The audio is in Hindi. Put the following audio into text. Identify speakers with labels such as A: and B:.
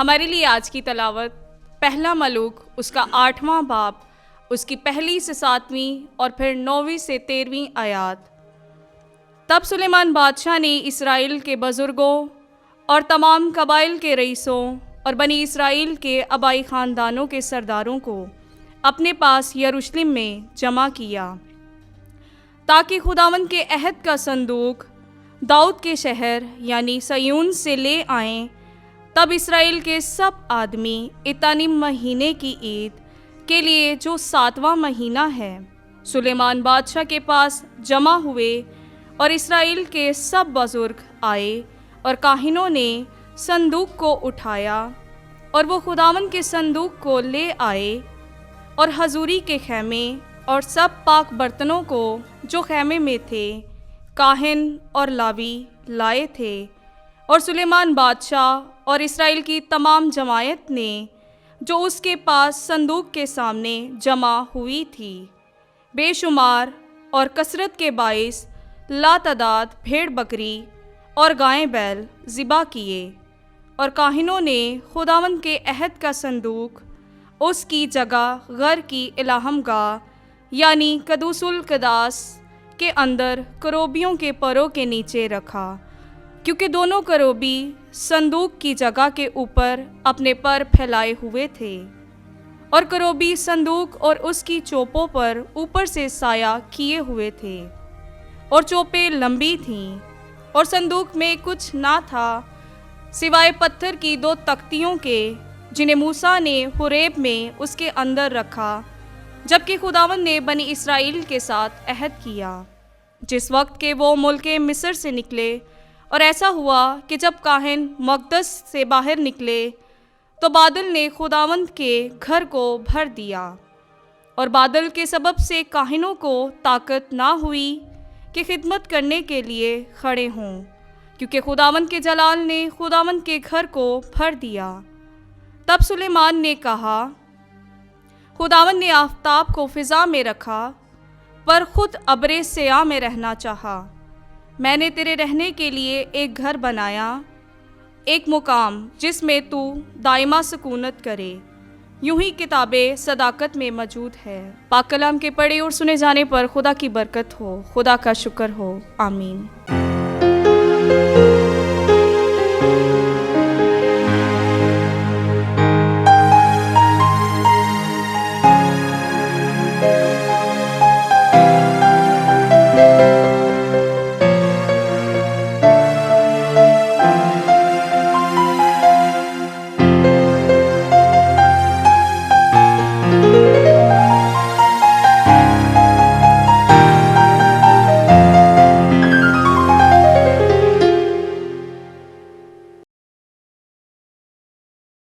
A: हमारे लिए आज की तलावत पहला मलूक उसका 8वां बाब, उसकी 1 से 7वीं और फिर 9वीं से 13वीं आयात। तब सुलेमान बादशाह ने इसराइल के बुज़ुर्गों और तमाम कबाइल के रईसों और बनी इसराइल के आबाई ख़ानदानों के सरदारों को अपने पास यरूशलेम में जमा किया, ताकि खुदावंद के अहद का संदूक दाऊद के शहर यानी सयून से ले आएं। तब इसराइल के सब आदमी इतानीम महीने की ईद के लिए, जो 7वां महीना है, सुलेमान बादशाह के पास जमा हुए। और इसराइल के सब बुजुर्ग आए और काहिनों ने संदूक को उठाया और वो खुदावंद के संदूक को ले आए और हजूरी के खैमे और सब पाक बर्तनों को जो खैमे में थे काहिन और लावी लाए थे। और सुलेमान बादशाह और इसराइल की तमाम जमायत ने, जो उसके पास संदूक के सामने जमा हुई थी, बेशुमार और कसरत के बाइस लातादाद भेड़ बकरी और गायें बैल ज़िबा किए। और काहिनों ने खुदावंद के अहद का संदूक उसकी जगह घर की इलाहमगाह यानी कदूसुल कदास के अंदर करोबियों के परों के नीचे रखा, क्योंकि दोनों करोबी संदूक की जगह के ऊपर अपने पर फैलाए हुए थे। और करोबी संदूक और उसकी चोपों पर ऊपर से साया किए हुए थे, और चोपें लंबी थीं। और संदूक में कुछ ना था सिवाय पत्थर की 2 तख्तियों के, जिन्हें मूसा ने हुरेब में उसके अंदर रखा, जबकि खुदावंद ने बनी इसराइल के साथ अहद किया, जिस वक्त के वो मुल्के मिस्र से निकले। और ऐसा हुआ कि जब काहिन मकदस से बाहर निकले, तो बादल ने खुदावंद के घर को भर दिया। और बादल के सबब से काहिनों को ताकत ना हुई कि खिदमत करने के लिए खड़े हों, क्योंकि खुदावंद के जलाल ने खुदावंद के घर को भर दिया। तब सुलेमान ने कहा, खुदावंद ने आफताब को फिजा में रखा, पर खुद अब्रे सिया में रहना चाहा। मैंने तेरे रहने के लिए एक घर बनाया, एक मुकाम जिसमें तू दाइमा सुकूनत करे। यूं ही किताबें सदाकत में मौजूद है। पाक कलाम के पढ़े और सुने जाने पर खुदा की बरकत हो, खुदा का शुक्र हो। आमीन।